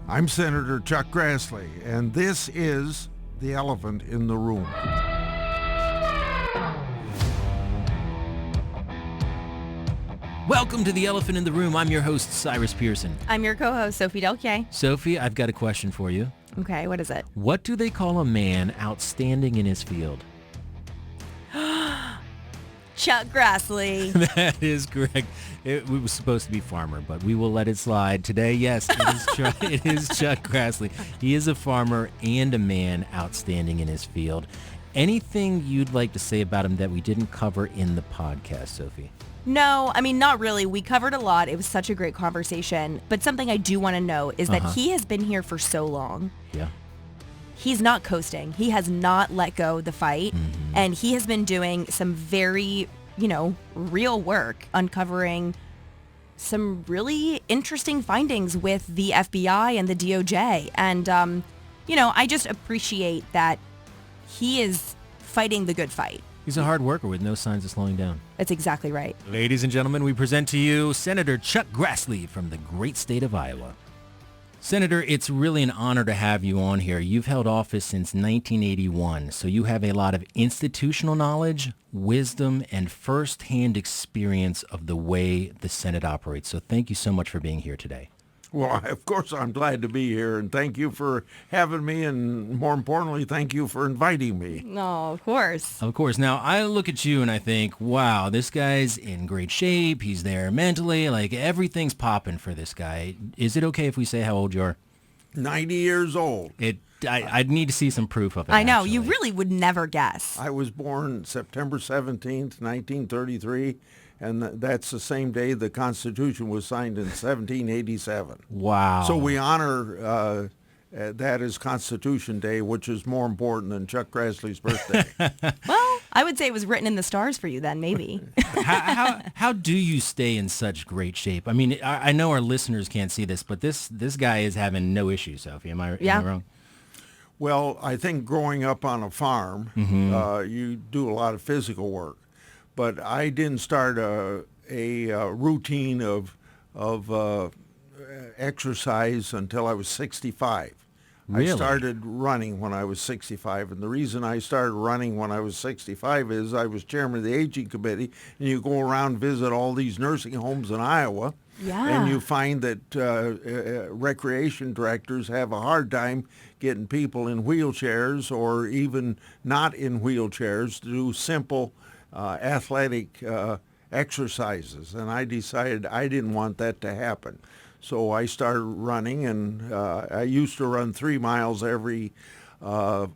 I'm Senator Chuck Grassley, and this is The Elephant in the Room. Welcome to The Elephant in the Room. I'm your host, Cyrus Pearson. I'm your co-host, Sophie Delkay. Sophie, I've got a question for you. Okay, what is it? What do they call a man outstanding in his field? Chuck Grassley. That is correct. It was supposed to be farmer, but we will let it slide. Today, yes, it is Chuck Grassley. He is a farmer and a man outstanding in his field. Anything you'd like to say about him that we didn't cover in the podcast, Sophie? No, I mean, not really. We covered a lot. It was such a great conversation. But something I do want to know is that he has been here for so long. Yeah. He's not coasting. He has not let go the fight. Mm-hmm. And he has been doing some very, real work, uncovering some really interesting findings with the FBI and the DOJ. And, I just appreciate that he is fighting the good fight. He's a hard worker with no signs of slowing down. That's exactly right. Ladies and gentlemen, we present to you Senator Chuck Grassley from the great state of Iowa. Senator, it's really an honor to have you on here. You've held office since 1981, so you have a lot of institutional knowledge, wisdom, and firsthand experience of the way the Senate operates. So thank you so much for being here today. Well, of course, I'm glad to be here, and thank you for having me, and more importantly, thank you for inviting me. No, of course. Of course. Now, I look at you and I think, wow, this guy's in great shape. He's there mentally. Like, everything's popping for this guy. Is it okay if we say how old you are? 90 years old. I'd need to see some proof of it. I know. Actually. You really would never guess. I was born September 17th, 1933. And that's the same day the Constitution was signed in 1787. Wow. So we honor that as Constitution Day, which is more important than Chuck Grassley's birthday. Well, I would say it was written in the stars for you then, maybe. How do you stay in such great shape? I mean, I know our listeners can't see this, but this guy is having no issues, Sophie. Am I wrong? Well, I think growing up on a farm, you do a lot of physical work. But I didn't start a routine of exercise until I was 65. Really? I started running when I was 65, and the reason I started running when I was 65 is I was chairman of the aging committee, and you go around visit all these nursing homes in Iowa, and you find that recreation directors have a hard time getting people in wheelchairs or even not in wheelchairs to do simple athletic exercises, and I decided I didn't want that to happen. So I started running, and I used to run 3 miles every 4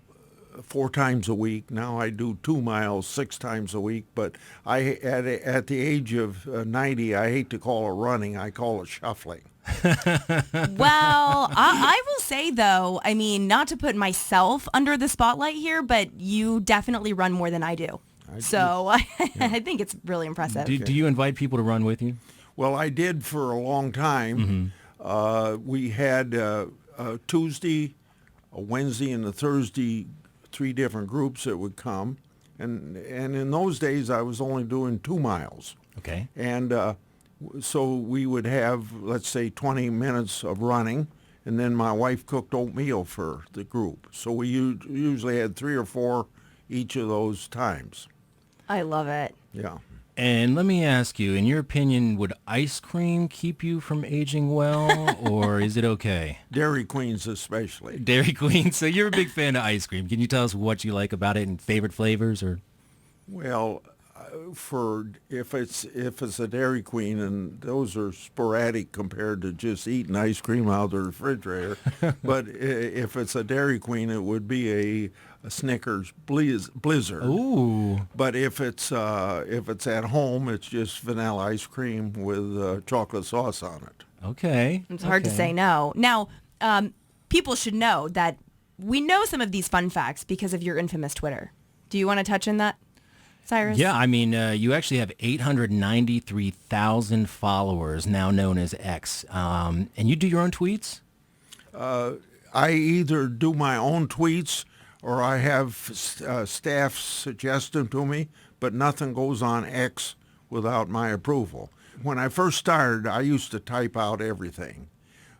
times a week. Now I do 2 miles 6 times a week, but at the age of 90, I hate to call it running, I call it shuffling. Well, I will say, though, I mean, not to put myself under the spotlight here, but you definitely run more than I do. I think it's really impressive. Do you invite people to run with you? Well, I did for a long time. Mm-hmm. We had a Tuesday, a Wednesday, and a Thursday, 3 different groups that would come. And in those days, I was only doing 2 miles. Okay. And so we would have, let's say, 20 minutes of running, and then my wife cooked oatmeal for the group. So we usually had 3 or 4 each of those times. I love it. Yeah. And let me ask you, in your opinion, would ice cream keep you from aging well, or is it okay? Dairy Queens especially. Dairy Queen. So you're a big fan of ice cream. Can you tell us what you like about it and favorite flavors? Or? Well, if it's a Dairy Queen, and those are sporadic compared to just eating ice cream out of the refrigerator. But if it's a Dairy Queen, it would be a Snickers Blizzard. Ooh. But if it's at home, it's just vanilla ice cream with chocolate sauce on it. Okay. It's hard to say no. Now, people should know that we know some of these fun facts because of your infamous Twitter. Do you want to touch on that, Cyrus? Yeah, I mean, you actually have 893,000 followers, now known as X. And you do your own tweets? I either do my own tweets or I have staff suggest them to me, but nothing goes on X without my approval. When I first started, I used to type out everything.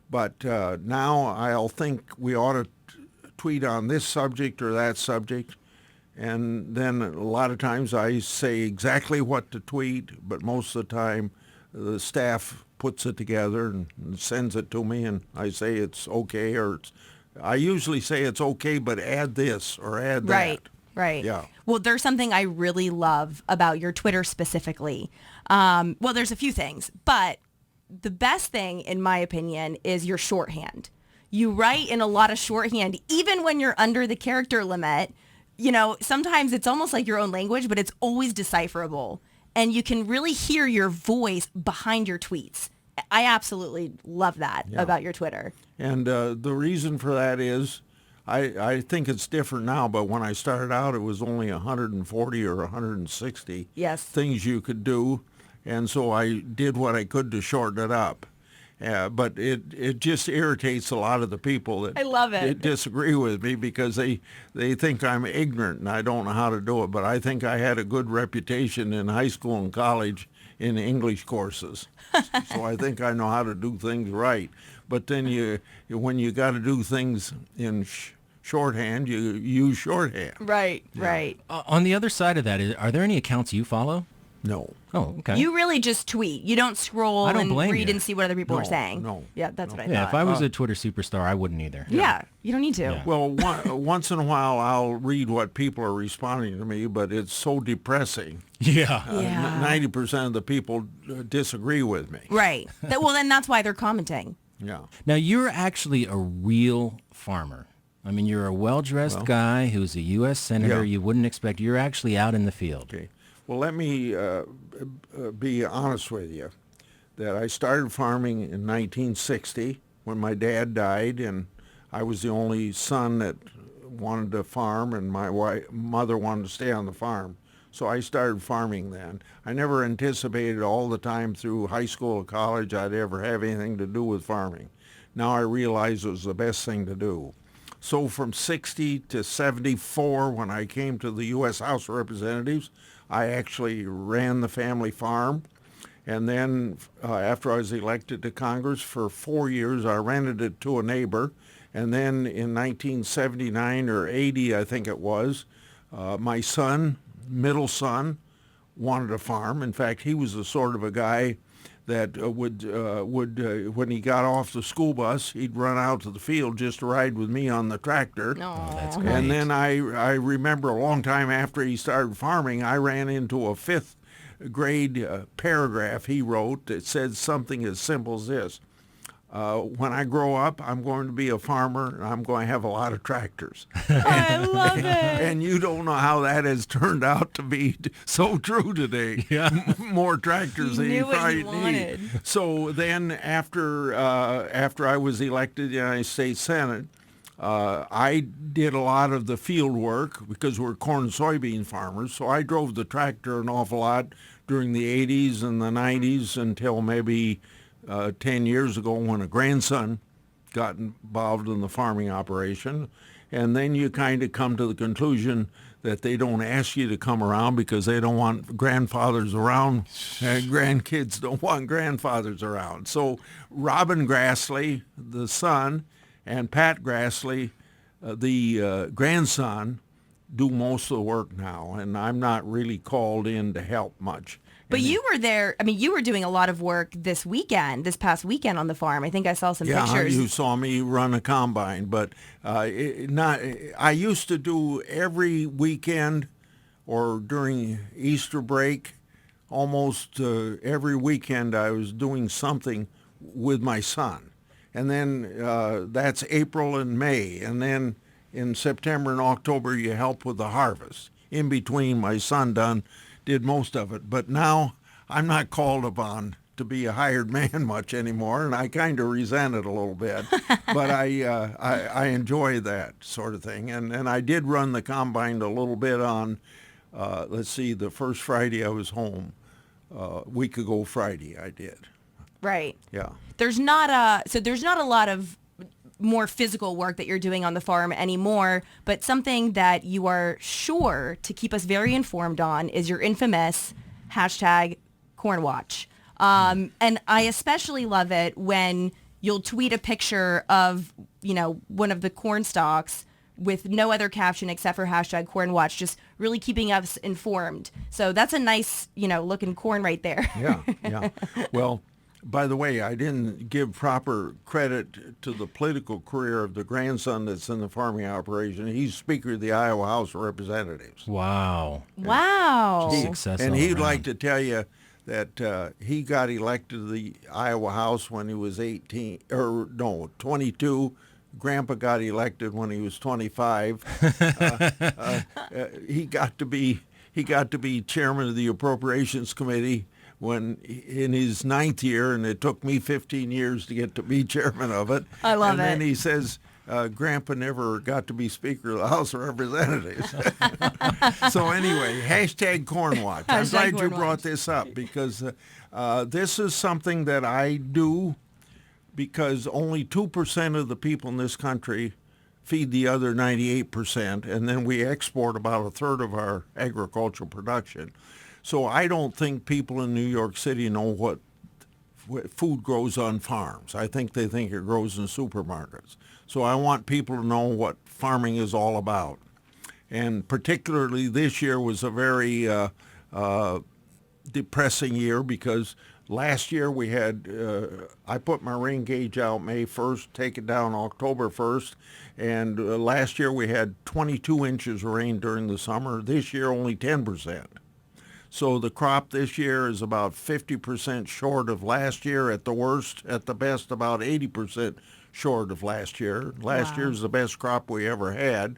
But now I'll think we ought to tweet on this subject or that subject. And then a lot of times I say exactly what to tweet, but most of the time the staff puts it together and sends it to me, and I say it's okay, or I usually say it's okay, but add this or add that. Right. Yeah. Well, there's something I really love about your Twitter specifically. Well, there's a few things, but the best thing, in my opinion, is your shorthand. You write in a lot of shorthand, even when you're under the character limit. You know, sometimes it's almost like your own language, but it's always decipherable. And you can really hear your voice behind your tweets. I absolutely love that about your Twitter. And the reason for that is I think it's different now, but when I started out, it was only 140 or 160 things you could do. And so I did what I could to shorten it up. But it just irritates a lot of the people that I love it. disagree with me because they think I'm ignorant and I don't know how to do it. But I think I had a good reputation in high school and college in English courses. So I think I know how to do things right. But then when you got to do things in shorthand, you use shorthand. Right. On the other side of that, are there any accounts you follow? No. Oh, okay. You really just tweet. You don't scroll and read and see what other people are saying. No. Yeah, that's what I thought. Yeah, if I was a Twitter superstar, I wouldn't either. Yeah, you don't need to. Yeah. Well, once in a while I'll read what people are responding to me, but it's so depressing. Yeah. 90% of the people disagree with me. Right. Well, then that's why they're commenting. Yeah. Now, you're actually a real farmer. I mean, you're a well-dressed guy who's a U.S. Senator. Yeah. You wouldn't expect. You're actually out in the field. Okay. Well, let me be honest with you that I started farming in 1960 when my dad died, and I was the only son that wanted to farm, and my mother wanted to stay on the farm. So I started farming then. I never anticipated all the time through high school or college I'd ever have anything to do with farming. Now I realize it was the best thing to do. So from 60 to 74, when I came to the U.S. House of Representatives, I actually ran the family farm. And then after I was elected to Congress for 4 years, I rented it to a neighbor. And then in 1979 or 80, I think it was, my son, middle son, wanted a farm. In fact, he was the sort of a guy that would when he got off the school bus, he'd run out to the field just to ride with me on the tractor. Oh, that's great. And then I remember a long time after he started farming, I ran into a fifth grade paragraph he wrote that said something as simple as this. When I grow up, I'm going to be a farmer, and I'm going to have a lot of tractors. I love it. And you don't know how that has turned out to be so true today. Yeah. More tractors than you probably wanted. need. So then after I was elected to the United States Senate, I did a lot of the field work because we're corn and soybean farmers. So I drove the tractor an awful lot during the 80s and the 90s until maybe 10 years ago when a grandson got involved in the farming operation. And then you kind of come to the conclusion that they don't ask you to come around because they don't want grandfathers around. Grandkids don't want grandfathers around. So Robin Grassley, the son, and Pat Grassley, the grandson, do most of the work now. And I'm not really called in to help much. But you were there, I mean, you were doing a lot of work this past weekend on the farm. I think I saw some pictures. Yeah, you saw me run a combine, but I used to do every weekend or during Easter break, almost every weekend I was doing something with my son. And then that's April and May. And then in September and October, you help with the harvest. In between, my son did most of it. But now I'm not called upon to be a hired man much anymore, and I kind of resent it a little bit. But I enjoy that sort of thing. And I did run the combine a little bit on, the first Friday I was home. A week ago Friday I did. Right. Yeah. There's not a lot of more physical work that you're doing on the farm anymore, but something that you are sure to keep us very informed on is your infamous #CornWatch. And I especially love it when you'll tweet a picture of, one of the corn stalks with no other caption except for hashtag corn watch, just really keeping us informed. So that's a nice, looking corn right there. Yeah. Well, by the way, I didn't give proper credit to the political career of the grandson that's in the farming operation. He's Speaker of the Iowa House of Representatives. Wow. Wow. Success And all he'd around. like to tell you that he got elected to the Iowa House when he was 22. Grandpa got elected when he was 25. He got to be chairman of the Appropriations Committee when in his 9th year, and it took me 15 years to get to be chairman of it. I love it. And then it. he says, Grandpa never got to be Speaker of the House of Representatives. So anyway, hashtag Corn Watch. I'm Hashtag glad you Corn brought Watch. this up because this is something that I do because only 2% of the people in this country feed the other 98%, and then we export about a third of our agricultural production. So I don't think people in New York City know what food grows on farms. I think they think it grows in supermarkets. So I want people to know what farming is all about. And particularly this year was a very depressing year because last year we had, I put my rain gauge out May 1st, take it down October 1st, and last year we had 22 inches of rain during the summer. This year only 10%. So the crop this year is about 50% short of last year at the worst. At the best, about 80% short of last year. Last Wow. year's the best crop we ever had.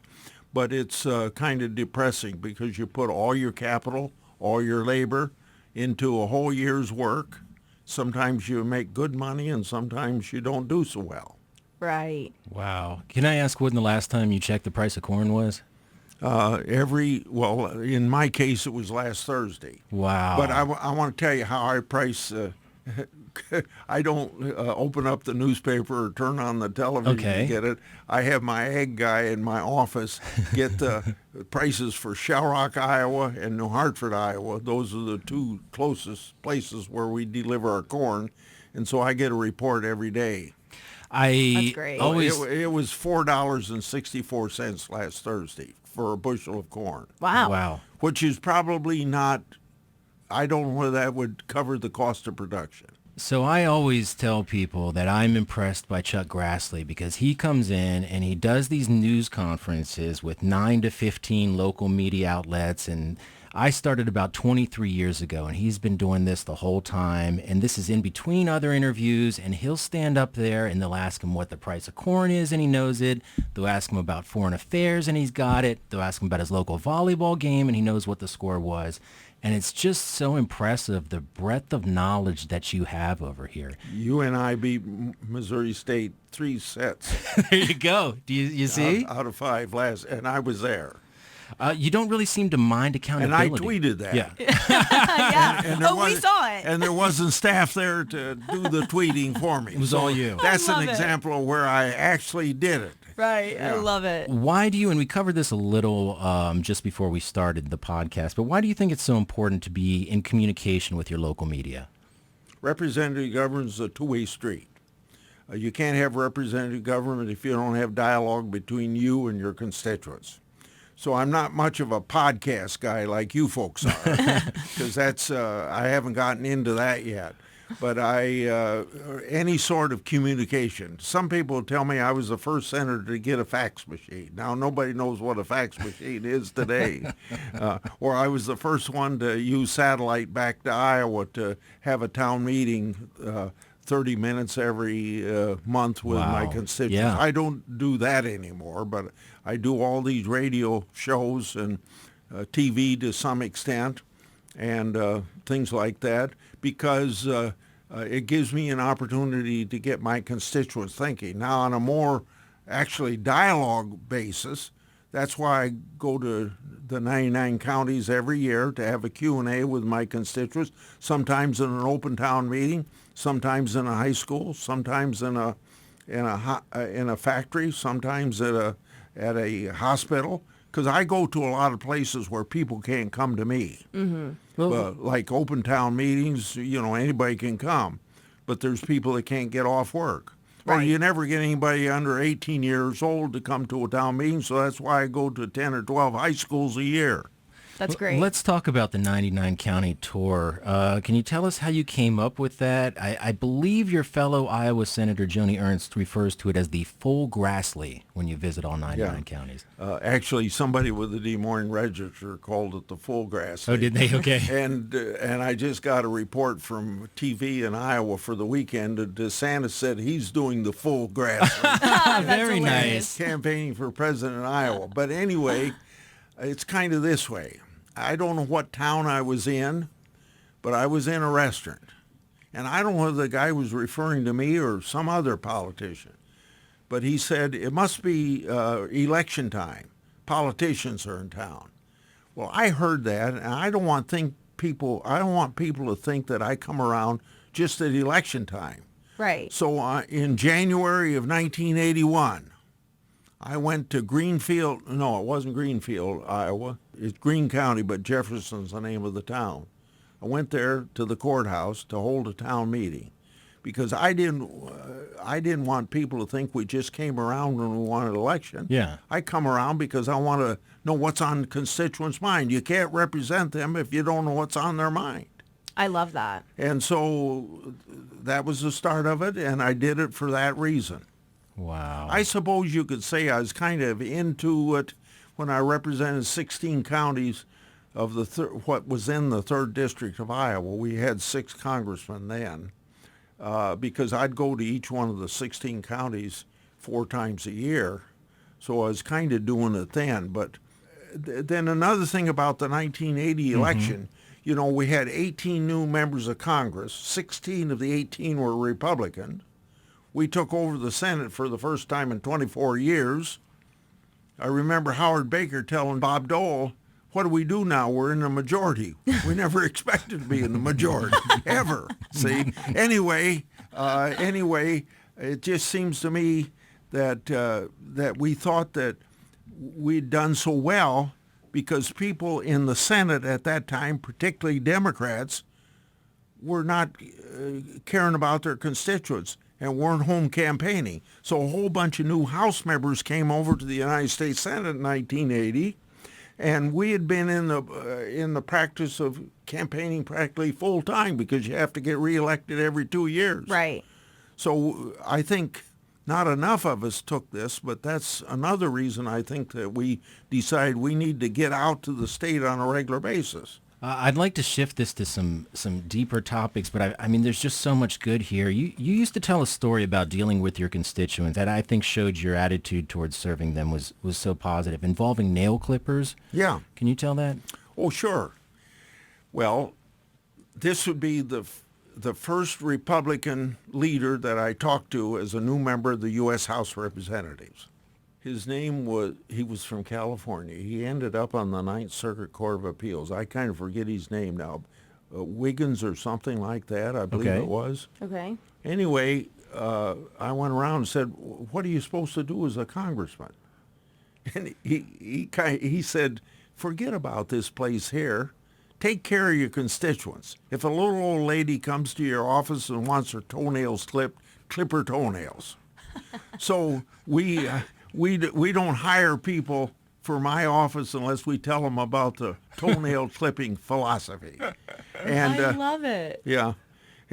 But it's kind of depressing because you put all your capital, all your labor into a whole year's work. Sometimes you make good money and sometimes you don't do so well. Right. Wow. Can I ask when the last time you checked the price of corn was? In my case, it was last Thursday. Wow. But I want to tell you how I price. I don't open up the newspaper or turn on the television Okay. to get it. I have my ag guy in my office get the prices for Shell Rock, Iowa, and New Hartford, Iowa. Those are the two closest places where we deliver our corn, and so I get a report every day. That's great. always It was $4.64 last Thursday for a bushel of corn. wow. Which is probably not, I don't know whether that would cover the cost of production. So I always tell people that I'm impressed by Chuck Grassley because he comes in and he does these news conferences with 9 to 15 local media outlets, and I started about 23 years ago, and he's been doing this the whole time, and this is in between other interviews, and he'll stand up there and they'll ask him what the price of corn is, and he knows it. They'll ask him about foreign affairs, and he's got it. They'll ask him about his local volleyball game, and he knows what the score was. And it's just so impressive, the breadth of knowledge that you have over here. You and I beat Missouri State 3 sets There you go. Do you see? out of 5 last, and I was there. You don't really seem to mind And accountability. I tweeted that. Yeah. Yeah. And there Oh, we was- saw it. And there wasn't staff there to do the tweeting for me. It was all you. That's I an love it. example of where I actually did it. Right. Yeah. I love it. Why do you, and we covered this a little just before we started the podcast, but why do you think it's so important to be in communication with your local media? Representative government is a two-way street. You can't have representative government if you don't have dialogue between you and your constituents. So I'm not much of a podcast guy like you folks are, because that's I haven't gotten into that yet. But any sort of communication. Some people tell me I was the first senator to get a fax machine. Now nobody knows what a fax machine is today. Or I was the first one to use satellite back to Iowa to have a town meeting 30 minutes every month with my Wow. constituents. Yeah. I don't do that anymore, but I do all these radio shows and TV to some extent and things like that because it gives me an opportunity to get my constituents thinking. Now, on a more actually dialogue basis, that's why I go to the 99 counties every year to have a Q&A with my constituents, sometimes in an open town meeting, sometimes in a high school, sometimes in a factory, sometimes at a hospital, because I go to a lot of places where people can't come to me. Mm-hmm. Like open town meetings, anybody can come, but there's people that can't get off work. Well, you never get anybody under 18 years old to come to a town meeting, so that's why I go to 10 or 12 high schools a year. That's great. Let's talk about the 99 county tour. Can you tell us how you came up with that? I believe your fellow Iowa Senator Joni Ernst refers to it as the full Grassley when you visit all 99 counties. Actually, somebody with the Des Moines Register called it the full Grassley. Oh, did they? Okay. And I just got a report from TV in Iowa for the weekend. DeSantis said he's doing the full Grassley. Very nice. Campaigning for president in Iowa. But anyway, it's kind of this way. I don't know what town I was in, but I was in a restaurant. And I don't know whether the guy was referring to me or some other politician. But he said, it must be election time. Politicians are in town. Well, I heard that, and I don't want people to think that I come around just at election time. Right. So in January of 1981, I went to Greenfield. No, it wasn't Greenfield, Iowa. It's Greene County, but Jefferson's the name of the town. I went there to the courthouse to hold a town meeting because I didn't want people to think we just came around when we wanted an election. Yeah. I come around because I want to know what's on constituents' mind. You can't represent them if you don't know what's on their mind. I love that. And so that was the start of it, and I did it for that reason. Wow. I suppose you could say I was kind of into it when I represented 16 counties of what was in the 3rd District of Iowa. We had 6 congressmen then because I'd go to each one of the 16 counties 4 times a year. So I was kind of doing it then. But then another thing about the 1980 election, you know, we had 18 new members of Congress. 16 of the 18 were Republican. We took over the Senate for the first time in 24 years. I remember Howard Baker telling Bob Dole, what do we do now? We're in the majority. We never expected to be in the majority, ever. See? Anyway, it just seems to me that we thought that we'd done so well because people in the Senate at that time, particularly Democrats, were not caring about their constituents and weren't home campaigning. So a whole bunch of new House members came over to the United States Senate in 1980, and we had been in the practice of campaigning practically full time because you have to get reelected every 2 years. Right. So I think not enough of us took this, but that's another reason I think that we decided we need to get out to the state on a regular basis. I'd like to shift this to some deeper topics, but I mean, there's just so much good here. You used to tell a story about dealing with your constituents that I think showed your attitude towards serving them was so positive, involving nail clippers. Yeah. Can you tell that? Oh, sure. Well, this would be the first Republican leader that I talked to as a new member of the U.S. House of Representatives. His name he was from California. He ended up on the Ninth Circuit Court of Appeals. I kind of forget his name now. Wiggins or something like that, I believe it was. Okay. Anyway, I went around and said, what are you supposed to do as a congressman? And he said, forget about this place here. Take care of your constituents. If a little old lady comes to your office and wants her toenails clipped, clip her toenails. So we don't hire people for my office unless we tell them about the toenail clipping philosophy. And I love it. Yeah,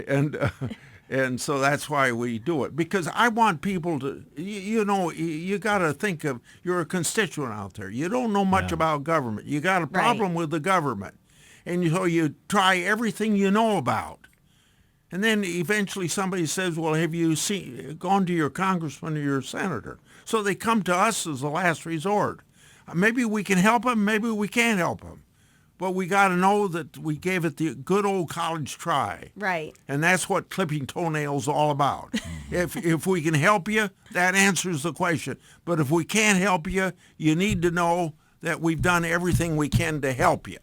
and so that's why we do it, because I want people to, you got to think of, you're a constituent out there. You don't know much about government. You got a problem with the government, and so you try everything you know about. And then eventually somebody says, well, have you gone to your congressman or your senator? So they come to us as the last resort. Maybe we can help them, maybe we can't help them. But we got to know that we gave it the good old college try. Right. And that's what clipping toenails is all about. If we can help you, that answers the question. But if we can't help you, you need to know that we've done everything we can to help you.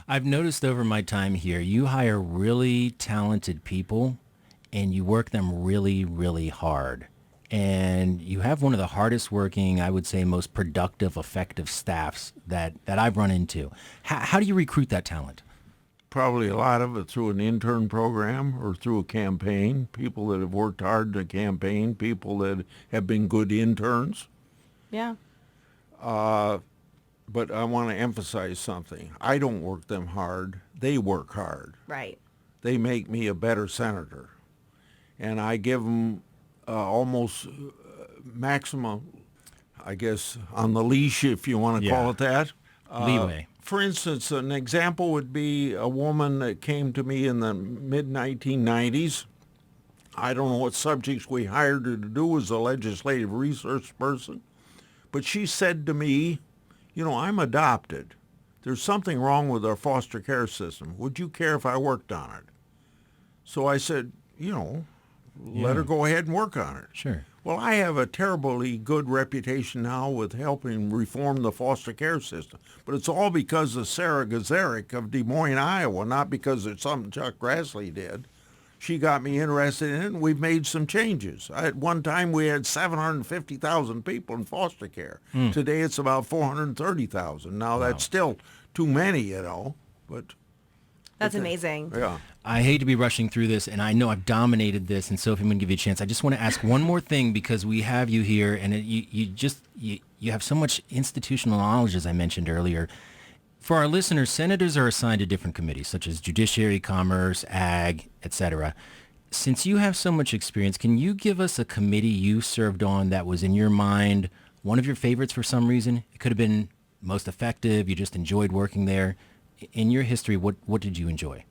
I've noticed over my time here, you hire really talented people and you work them really, really hard. And you have one of the hardest working, I would say, most productive, effective staffs that I've run into. How do you recruit that talent? Probably a lot of it through an intern program or through a campaign, people that have worked hard in a campaign, people that have been good interns. Yeah. But I want to emphasize something. I don't work them hard. They work hard. Right. They make me a better senator. And I give them almost maximum, I guess, on the leash, if you want to call it that. Leeway. For instance, an example would be a woman that came to me in the mid-1990s. I don't know what subjects we hired her to do as a legislative research person, but she said to me, you know, I'm adopted. There's something wrong with our foster care system. Would you care if I worked on it? So I said, you know, let her go ahead and work on it. Sure. Well, I have a terribly good reputation now with helping reform the foster care system, but it's all because of Sarah Gazarek of Des Moines, Iowa, not because it's something Chuck Grassley did. She got me interested in it, and we've made some changes. At one time, we had 750,000 people in foster care. Today, it's about 430,000. Now, that's still too many, you know, but... That's amazing. Yeah. I hate to be rushing through this, and I know I've dominated this, and Sophie, I'm going to give you a chance. I just want to ask one more thing because we have you here, and you have so much institutional knowledge, as I mentioned earlier. For our listeners, senators are assigned to different committees, such as Judiciary, Commerce, Ag, etc. Since you have so much experience, can you give us a committee you served on that was, in your mind, one of your favorites for some reason? It could have been most effective. You just enjoyed working there. In your history, what did you enjoy?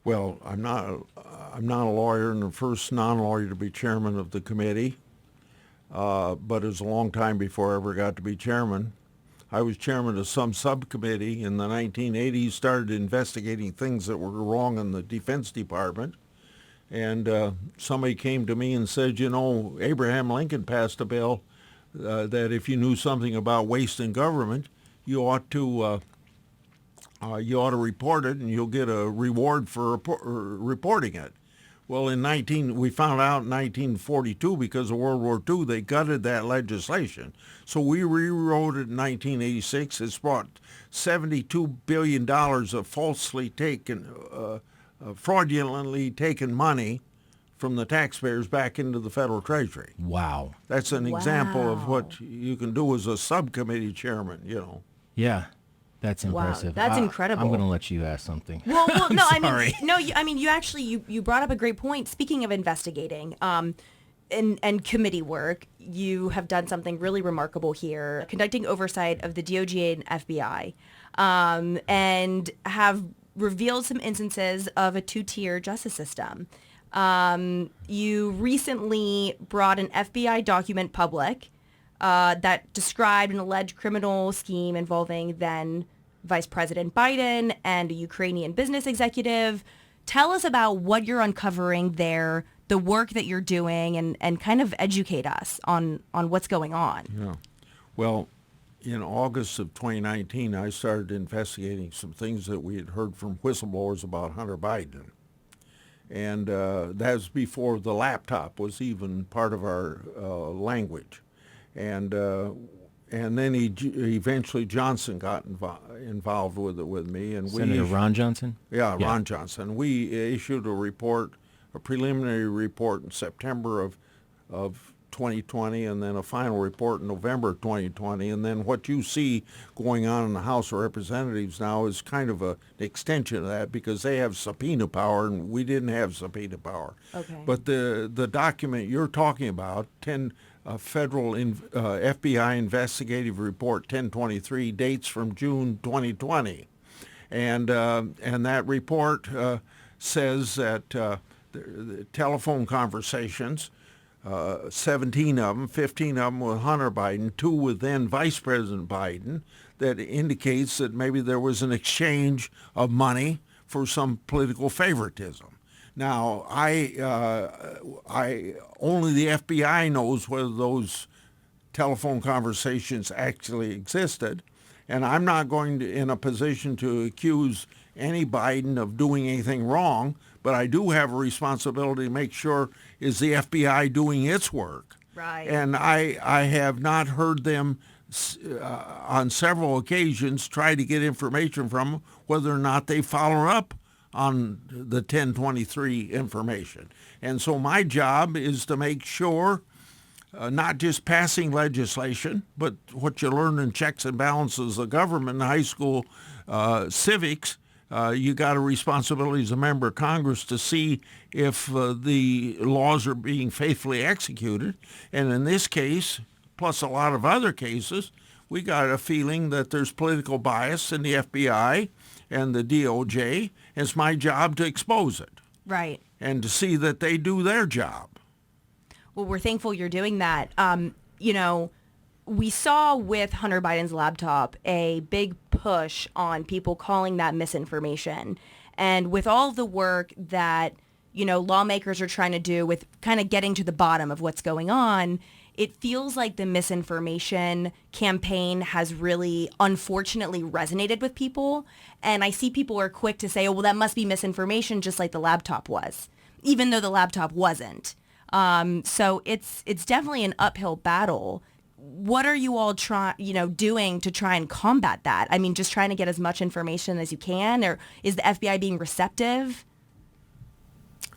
Well, I'm not a lawyer and the first non-lawyer to be chairman of the committee, but it was a long time before I ever got to be chairman. I was chairman of some subcommittee in the 1980s, started investigating things that were wrong in the Defense Department, and somebody came to me and said, you know, Abraham Lincoln passed a bill that if you knew something about waste in government, you ought to report it, and you'll get a reward for reporting it. Well, we found out in 1942, because of World War II, they gutted that legislation. So we rewrote it in 1986. It's brought $72 billion of falsely taken, fraudulently taken money from the taxpayers back into the federal treasury. Wow. That's an example of what you can do as a subcommittee chairman, you know. Yeah. That's impressive. Wow, that's incredible. I'm going to let you ask something. Well, no, sorry. You actually you brought up a great point. Speaking of investigating, and committee work, you have done something really remarkable here, conducting oversight of the DOJ and FBI, and have revealed some instances of a two-tier justice system. You recently brought an FBI document public that described an alleged criminal scheme involving then Vice President Biden and a Ukrainian business executive. Tell us about what you're uncovering there, the work that you're doing, and kind of educate us on what's going on. Yeah. Well, in August of 2019, I started investigating some things that we had heard from whistleblowers about Hunter Biden. And that was before the laptop was even part of our language. And then eventually Johnson got involved with me, and Senator Ron Johnson. Yeah, Ron Johnson. We issued a preliminary report in September of 2020, and then a final report in November of 2020. And then what you see going on in the House of Representatives now is kind of an extension of that, because they have subpoena power, and we didn't have subpoena power. Okay. But the document you're talking about, federal FBI investigative report 1023, dates from June 2020, and that report says that the telephone conversations, 17 of them, 15 of them with Hunter Biden, 2 with then Vice President Biden, that indicates that maybe there was an exchange of money for some political favoritism. Now, I only the FBI knows whether those telephone conversations actually existed, and I'm not going to in a position to accuse any Biden of doing anything wrong, but I do have a responsibility to make sure, is the FBI doing its work? Right. And I have not heard them on several occasions try to get information from them whether or not they follow up on the 1023 information. And so my job is to make sure not just passing legislation, but what you learn in checks and balances of government in high school civics. You got a responsibility as a member of Congress to see if the laws are being faithfully executed. And in this case, plus a lot of other cases, we got a feeling that there's political bias in the FBI and the DOJ. It's my job to expose it. Right. And to see that they do their job. Well, we're thankful you're doing that. We saw with Hunter Biden's laptop a big push on people calling that misinformation. And with all the work that, lawmakers are trying to do with kind of getting to the bottom of what's going on, it feels like the misinformation campaign has really, unfortunately, resonated with people. And I see people are quick to say, oh, well, that must be misinformation, just like the laptop was, even though the laptop wasn't. So it's definitely an uphill battle. What are you all doing to try and combat that? I mean, just trying to get as much information as you can, or is the FBI being receptive?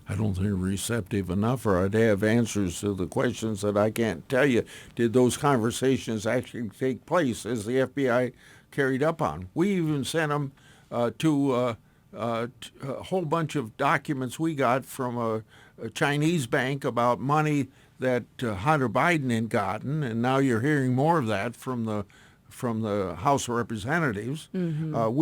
I don't think receptive enough, or I'd have answers to the questions that I can't tell you. Did those conversations actually take place as the FBI carried up on? We even sent them to a whole bunch of documents we got from a Chinese bank about money that Hunter Biden had gotten, and now you're hearing more of that from the House of Representatives. Mm-hmm.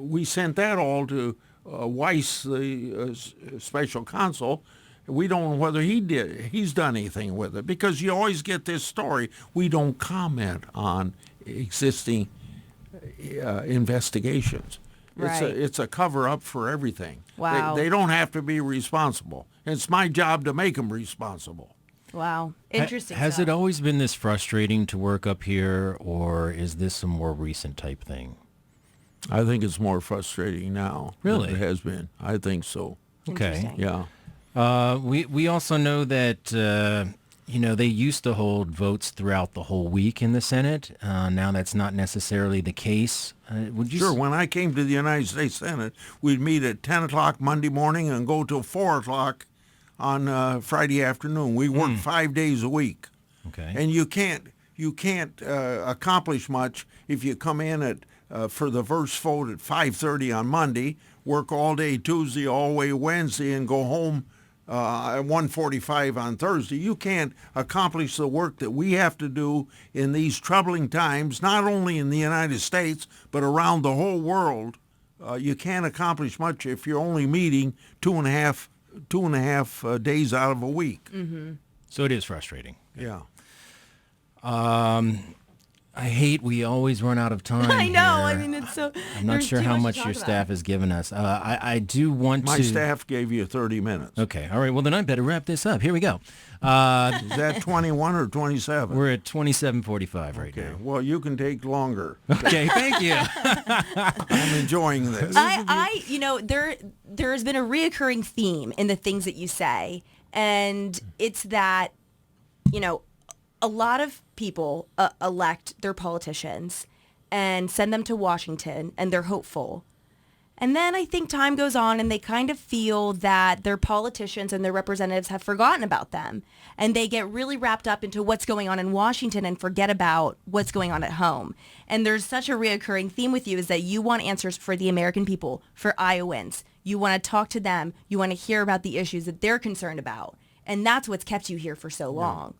We sent that all to Weiss, the special counsel. We don't know whether he's done anything with it, because you always get this story. We don't comment on existing investigations. Right. It's a cover-up for everything. Wow. They don't have to be responsible. It's my job to make them responsible. Wow. Interesting. Has it always been this frustrating to work up here, or is this a more recent type thing? I think it's more frustrating now. Really? Than it has been. I think so. Okay. Yeah. We also know that, they used to hold votes throughout the whole week in the Senate. Now that's not necessarily the case. Sure. When I came to the United States Senate, we'd meet at 10 o'clock Monday morning and go till 4 o'clock on Friday afternoon. We worked 5 days a week. Okay. And you can't accomplish much if you come in at for the first vote at 5:30 on Monday, work all day Tuesday, all the way Wednesday, and go home at 1:45 on Thursday. You can't accomplish the work that we have to do in these troubling times, not only in the United States, but around the whole world. You can't accomplish much if you're only meeting two and a half days out of a week. Mm-hmm. So it is frustrating. Yeah. I hate we always run out of time. I know. Here. I mean, it's so. I'm not sure how much your staff has given us. I do want My to. My staff gave you 30 minutes. Okay. All right. Well, then I better wrap this up. Here we go. Is that 21 or 27? We're at 27:45 right now. Well, you can take longer. Okay. Thank you. I'm enjoying this. There has been a reoccurring theme in the things that you say, and it's that, a lot of people elect their politicians and send them to Washington, and they're hopeful. And then I think time goes on and they kind of feel that their politicians and their representatives have forgotten about them. And they get really wrapped up into what's going on in Washington and forget about what's going on at home. And there's such a reoccurring theme with you, is that you want answers for the American people, for Iowans. You want to talk to them. You want to hear about the issues that they're concerned about. And that's what's kept you here for so long.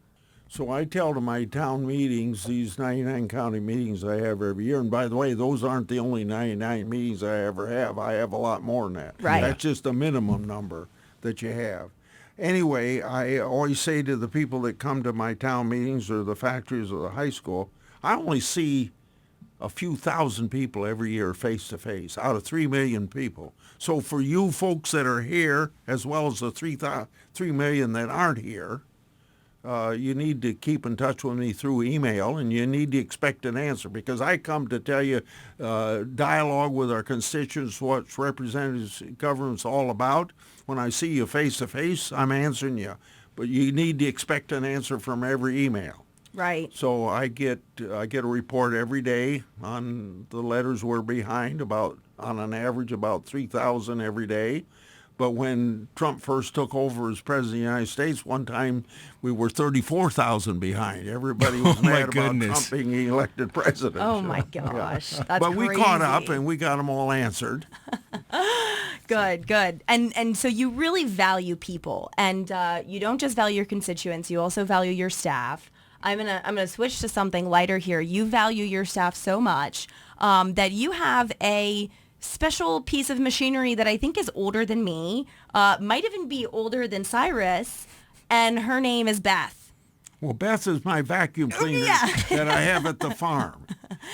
So I tell to my town meetings, these 99 county meetings I have every year, and by the way, those aren't the only 99 meetings I ever have. I have a lot more than that. Right. That's just a minimum number that you have. Anyway, I always say to the people that come to my town meetings or the factories or the high school, I only see a few thousand people every year face to face out of 3 million people. So for you folks that are here, as well as the 3 million that aren't here, you need to keep in touch with me through email, and you need to expect an answer, because I come to tell you dialogue with our constituents, what representatives government's all about. When I see you face to face, I'm answering you, but you need to expect an answer from every email. Right. So I get a report every day on the letters we're behind about on an average about 3,000 every day. But when Trump first took over as president of the United States, one time we were 34,000 behind. Everybody was mad about Trump being elected president. Oh, my gosh. That's but we crazy. caught up and we got them all answered. Good. And so you really value people, and you don't just value your constituents, you also value your staff. I'm gonna switch to something lighter here. You value your staff so much that you have a special piece of machinery that I think is older than me, might even be older than Cyrus, and her name is Beth. Well, Beth is my vacuum cleaner that I have at the farm.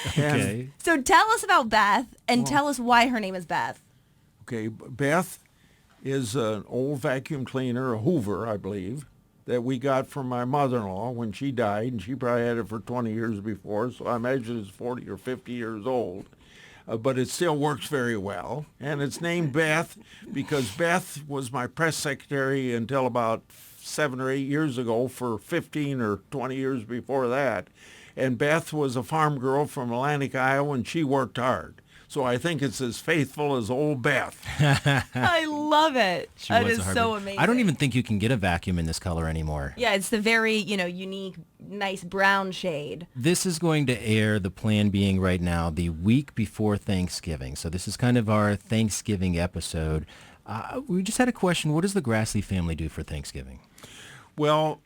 Okay. So tell us about Beth, and tell us why her name is Beth. Okay, Beth is an old vacuum cleaner, a Hoover, I believe, that we got from my mother-in-law when she died, and she probably had it for 20 years before, so I imagine it's 40 or 50 years old. But it still works very well. And it's named Beth because Beth was my press secretary until about 7 or 8 years ago for 15 or 20 years before that. And Beth was a farm girl from Atlantic, Iowa, and she worked hard. So I think it's as faithful as old Beth. I love it. That is so amazing. I don't even think you can get a vacuum in this color anymore. Yeah, it's the very, unique, nice brown shade. This is going to air, the plan being right now, the week before Thanksgiving. So this is kind of our Thanksgiving episode. We just had a question. What does the Grassley family do for Thanksgiving? Well,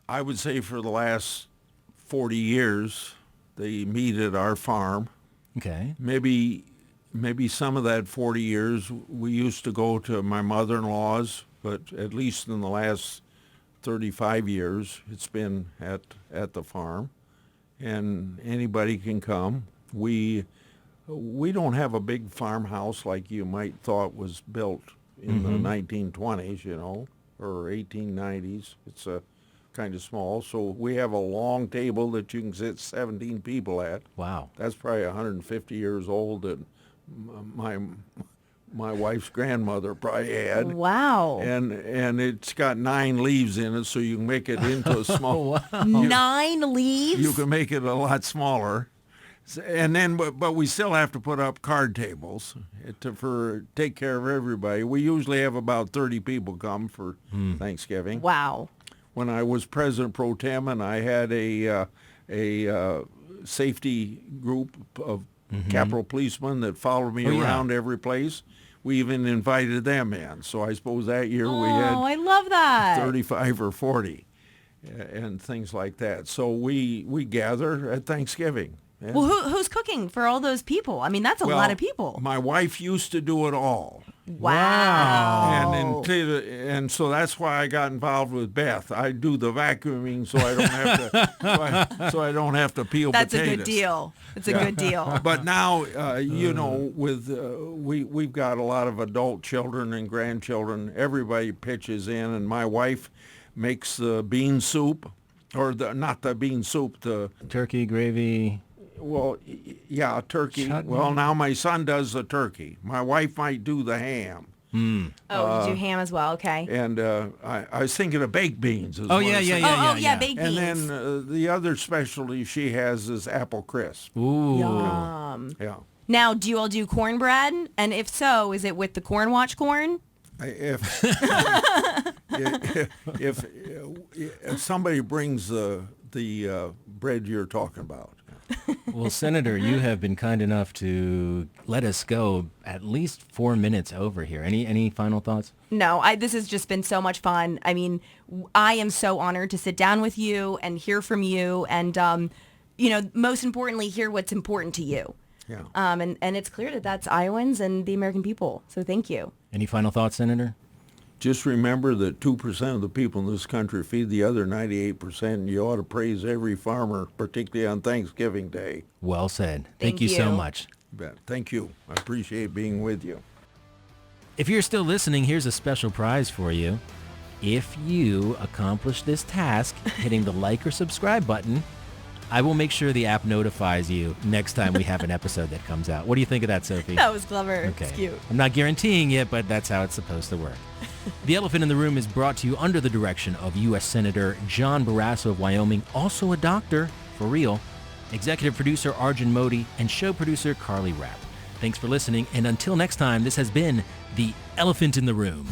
I would say for the last 40 years, they meet at our farm. Okay. Maybe some of that 40 years we used to go to my mother-in-law's, but at least in the last 35 years it's been at the farm, and anybody can come. We don't have a big farmhouse like you might thought was built in the 1920s, or 1890s. It's kind of small, so we have a long table that you can sit 17 people at. Wow. That's probably 150 years old that my wife's grandmother probably had. Wow. And it's got 9 leaves in it, so you can make it into a small... Wow. 9 leaves? You can make it a lot smaller. And then, but we still have to put up card tables to take care of everybody. We usually have about 30 people come for Thanksgiving. Wow. When I was president pro tem, and I had a safety group of Capitol policemen that followed me around every place, we even invited them in. So I suppose that year we had I love that. 35 or 40 and things like that. So we gather at Thanksgiving. Yeah. Well, who's cooking for all those people? I mean, that's a lot of people. My wife used to do it all. Wow. And so that's why I got involved with Beth. I do the vacuuming so I don't have to so I don't have to peel That's potatoes. a good deal. It's a good deal. But now with we've got a lot of adult children and grandchildren. Everybody pitches in, and my wife makes the bean soup, or not the bean soup, the turkey gravy. Well, yeah, turkey. Chutney. Well, now my son does the turkey. My wife might do the ham. Oh, you do ham as well, okay. And I was thinking of baked beans. Yeah, baked beans. And then the other specialty she has is apple crisp. Ooh. Yum. Yeah. Now, do you all do cornbread? And if so, is it with the Corn Watch corn? If somebody brings the bread you're talking about. Well, Senator, you have been kind enough to let us go at least 4 minutes over here. Any final thoughts? No, this has just been so much fun. I mean, I am so honored to sit down with you and hear from you, and most importantly, hear what's important to you. Yeah. And it's clear that that's Iowans and the American people. So thank you. Any final thoughts, Senator? Just remember that 2% of the people in this country feed the other 98%, and you ought to praise every farmer, particularly on Thanksgiving Day. Well said. Thank you so you. much. Thank you. I appreciate being with you. If you're still listening, here's a special prize for you. If you accomplish this task, hitting the like or subscribe button, I will make sure the app notifies you next time we have an episode that comes out. What do you think of that, Sophie? That was clever. Okay. It's cute. I'm not guaranteeing it, but that's how it's supposed to work. The Elephant in the Room is brought to you under the direction of U.S. Senator John Barrasso of Wyoming, also a doctor, for real, executive producer Arjun Modi, and show producer Carly Rapp. Thanks for listening, and until next time, this has been The Elephant in the Room.